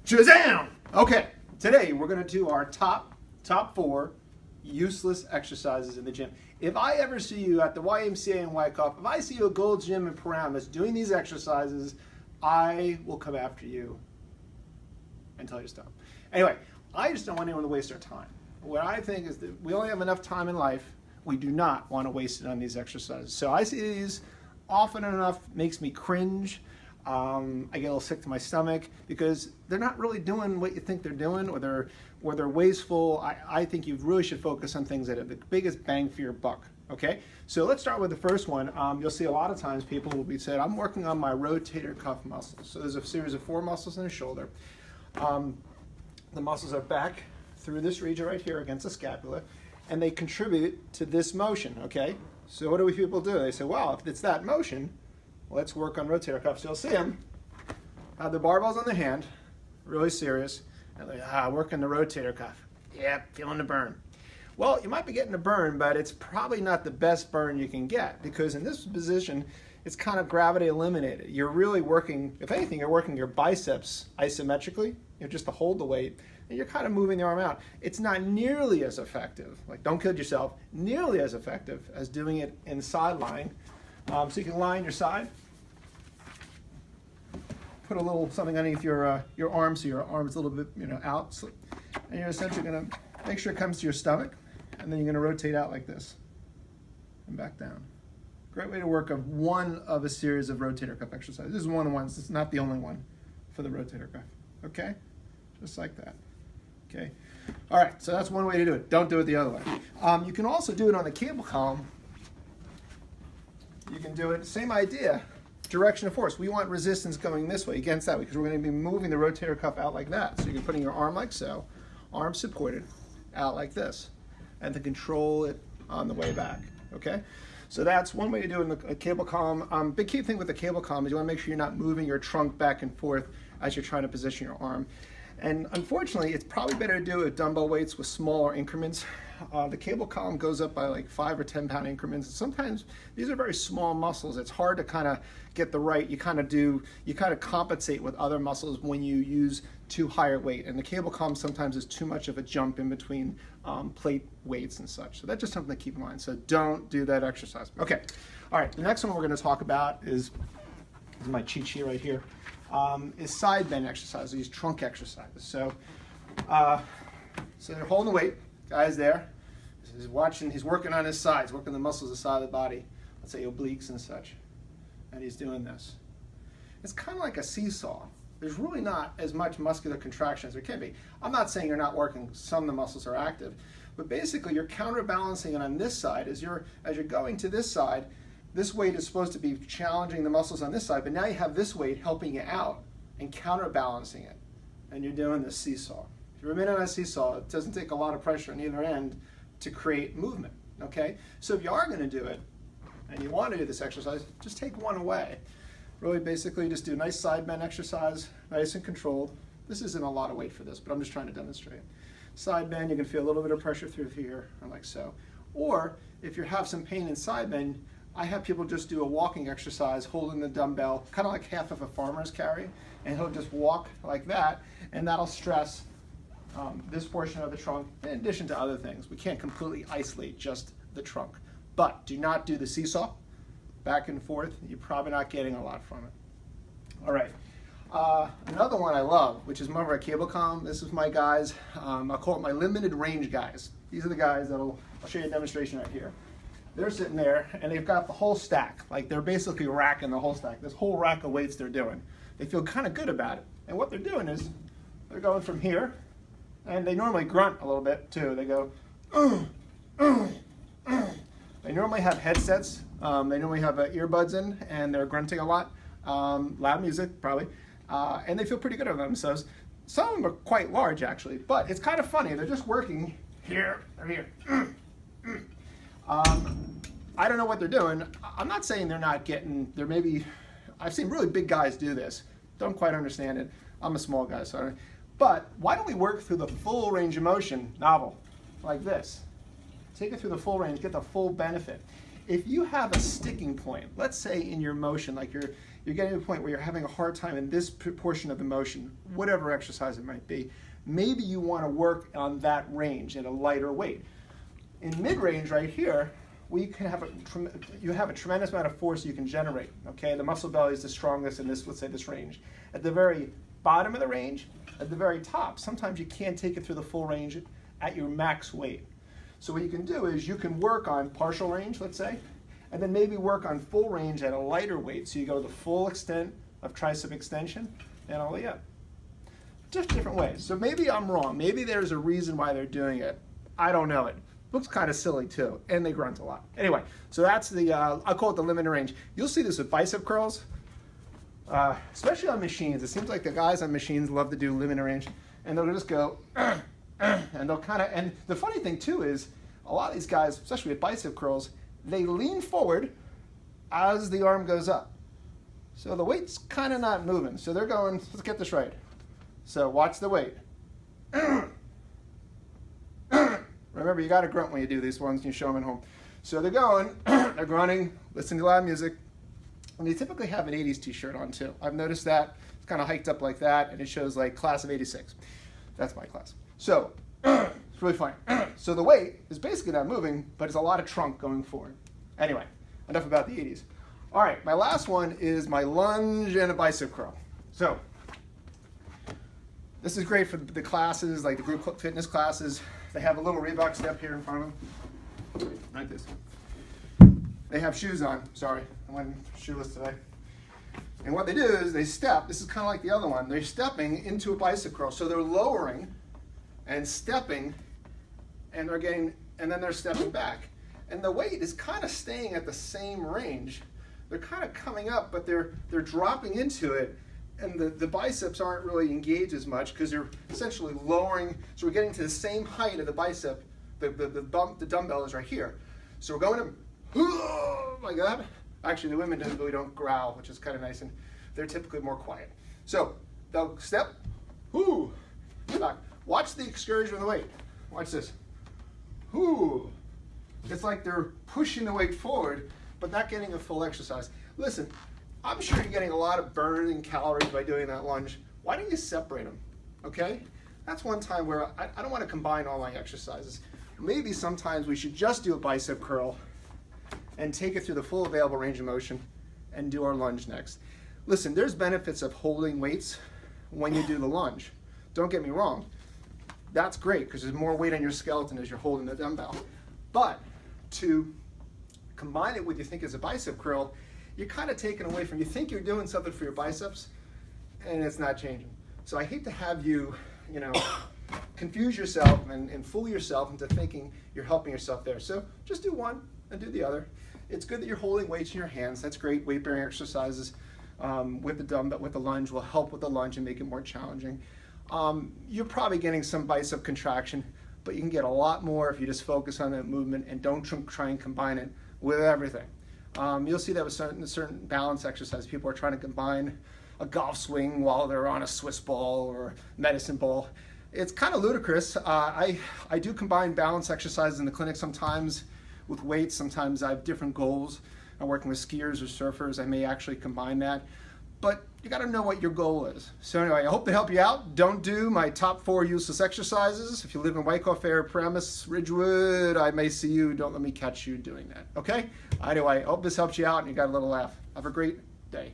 Shazam! Okay, today we're going to do our top 4 useless exercises in the gym. If I ever see you at the YMCA in Wyckoff, if I see you at Gold's Gym in Paramus doing these exercises, I will come after you and tell you to stop. Anyway, I just don't want anyone to waste our time. What I think is that we only have enough time in life. We do not want to waste it on these exercises. So I see these often enough, makes me cringe. I get a little sick to my stomach because they're not really doing what you think they're doing, or they're wasteful. I think you really should focus on things that have the biggest bang for your buck. Okay, so let's start with the first one. You'll see a lot of times people will be said, I'm working on my rotator cuff muscles. So there's a series of 4 muscles in the shoulder. The muscles are back through this region right here against the scapula, and they contribute to this motion. Okay, so what do people do? They say, well, if it's that motion, let's work on rotator cuffs. So you'll see them have the barbells on the hand, really serious, and they're working the rotator cuff. Yeah, feeling the burn. Well, you might be getting a burn, but it's probably not the best burn you can get, because in this position, it's kind of gravity eliminated. You're really working, if anything, you're working your biceps isometrically, just to hold the weight, and you're kind of moving the arm out. It's not nearly as effective, like don't kid yourself, nearly as effective as doing it in side lying. So you can lie on your side, put a little something underneath your arm so your arm's a little bit out, and you're essentially going to make sure it comes to your stomach, and then you're going to rotate out like this and back down. Great way to work on one of a series of rotator cuff exercises. This is one of the ones. It's not the only one for the rotator cuff. Okay, just like that. Okay, all right. So that's one way to do it. Don't do it the other way. You can also do it on the cable column. You can do it, same idea, direction of force. We want resistance going this way against that way, because we're going to be moving the rotator cuff out like that. So you're putting your arm like so, arm supported, out like this, and to control it on the way back, okay? So that's one way to do it in the cable column. Big key thing with the cable column is you want to make sure you're not moving your trunk back and forth as you're trying to position your arm. And unfortunately, it's probably better to do it with dumbbell weights with smaller increments. The cable column goes up by like 5 or 10 pound increments. Sometimes these are very small muscles. It's hard to kind of get the right. You kind of compensate with other muscles when you use too higher weight. And the cable column sometimes is too much of a jump in between plate weights and such. So that's just something to keep in mind. So don't do that exercise. Okay. All right. The next one we're going to talk about is my cheat sheet right here. Is side bend exercises, these trunk exercises. So they're holding the weight. Guy's there. He's watching. He's working on his sides, working the muscles of the side of the body. Let's say obliques and such. And he's doing this. It's kind of like a seesaw. There's really not as much muscular contraction as there can be. I'm not saying you're not working. Some of the muscles are active, but basically you're counterbalancing it on this side as you're going to this side. This weight is supposed to be challenging the muscles on this side, but now you have this weight helping you out and counterbalancing it. And you're doing this seesaw. If you're a minute on a seesaw, it doesn't take a lot of pressure on either end to create movement, okay? So if you are gonna do it, and you wanna do this exercise, just take one away. Really basically just do a nice side bend exercise, nice and controlled. This isn't a lot of weight for this, but I'm just trying to demonstrate. Side bend, you can feel a little bit of pressure through here, like so. Or if you have some pain in side bend, I have people just do a walking exercise holding the dumbbell, kind of like half of a farmer's carry, and he'll just walk like that, and that'll stress this portion of the trunk, in addition to other things. We can't completely isolate just the trunk. But do not do the seesaw, back and forth. You're probably not getting a lot from it. All right. Another one I love, which is more of a cable column. This is my guys. I'll call it my limited range guys. These are the guys I'll show you a demonstration right here. They're sitting there, and they've got the whole stack. Like they're basically racking the whole stack. This whole rack of weights they're doing. They feel kind of good about it. And what they're doing is they're going from here, and they normally grunt a little bit too. They go, They normally have headsets. They normally have earbuds in, and they're grunting a lot. Loud music, probably. And they feel pretty good about themselves. Some of them are quite large, actually. But it's kind of funny. They're just working here or here. I don't know what they're doing. I'm not saying they're not getting, there may be, I've seen really big guys do this. Don't quite understand it. I'm a small guy, sorry. But why don't we work through the full range of motion, novel, like this? Take it through the full range, get the full benefit. If you have a sticking point, let's say in your motion, like you're getting to a point where you're having a hard time in this portion of the motion, whatever exercise it might be, maybe you want to work on that range at a lighter weight. In mid-range right here, we can have you have a tremendous amount of force you can generate. Okay, the muscle belly is the strongest in this, let's say, this range. At the very bottom of the range, at the very top, sometimes you can't take it through the full range at your max weight. So what you can do is you can work on partial range, let's say, and then maybe work on full range at a lighter weight. So you go to the full extent of tricep extension and all the way up. Just different ways. So maybe I'm wrong. Maybe there's a reason why they're doing it. I don't know it. Looks kind of silly too, and they grunt a lot. Anyway, so that's the, I'll call it the limited range. You'll see this with bicep curls, especially on machines. It seems like the guys on machines love to do limited range, and they'll just go, and they'll kind of, and the funny thing too is, a lot of these guys, especially with bicep curls, they lean forward as the arm goes up. So the weight's kind of not moving. So they're going, let's get this right. So watch the weight. Remember, you got to grunt when you do these ones and you show them at home. So they're going, they're grunting, listening to loud music. And they typically have an 80s t-shirt on too. I've noticed that. It's kind of hiked up like that, and it shows like class of 86. That's my class. So it's really fun. So the weight is basically not moving, but it's a lot of trunk going forward. Anyway, enough about the 80s. All right, my last one is my lunge and a bicep curl. So this is great for the classes, like the group fitness classes. They have a little Reebok step here in front of them, like this. They have shoes on. Sorry, I went shoeless today. And what they do is they step. This is kind of like the other one. They're stepping into a bicep curl. So they're lowering and stepping, and they're getting, and then they're stepping back. And the weight is kind of staying at the same range. They're kind of coming up, but they're dropping into it, and the biceps aren't really engaged as much because they're essentially lowering. So we're getting to the same height of the bicep. The dumbbell is right here. So we're going to like that. Actually, the women really don't growl, which is kind of nice, and they're typically more quiet. So they'll step, back. Watch the excursion of the weight. Watch this. It's like they're pushing the weight forward, but not getting a full exercise. Listen, I'm sure you're getting a lot of burning calories by doing that lunge. Why don't you separate them, okay? That's one time where I don't want to combine all my exercises. Maybe sometimes we should just do a bicep curl and take it through the full available range of motion and do our lunge next. Listen, there's benefits of holding weights when you do the lunge. Don't get me wrong. That's great because there's more weight on your skeleton as you're holding the dumbbell. But to combine it with you think is a bicep curl, you're kind of taken away from, you think you're doing something for your biceps and it's not changing. So I hate to have you, confuse yourself and fool yourself into thinking you're helping yourself there. So just do one and do the other. It's good that you're holding weights in your hands. That's great. Weight bearing exercises with the dumbbell, with the lunge will help with the lunge and make it more challenging. You're probably getting some bicep contraction, but you can get a lot more if you just focus on that movement and don't try and combine it with everything. You'll see that with certain balance exercises. People are trying to combine a golf swing while they're on a Swiss ball or medicine ball. It's kind of ludicrous. I do combine balance exercises in the clinic sometimes with weights. Sometimes I have different goals. I'm working with skiers or surfers. I may actually combine that. But you got to know what your goal is. So anyway, I hope to help you out. Don't do my top 4 useless exercises. If you live in Wyckoff Area, Paramus, Ridgewood, I may see you. Don't let me catch you doing that. Okay? Anyway, I hope this helps you out and you got a little laugh. Have a great day.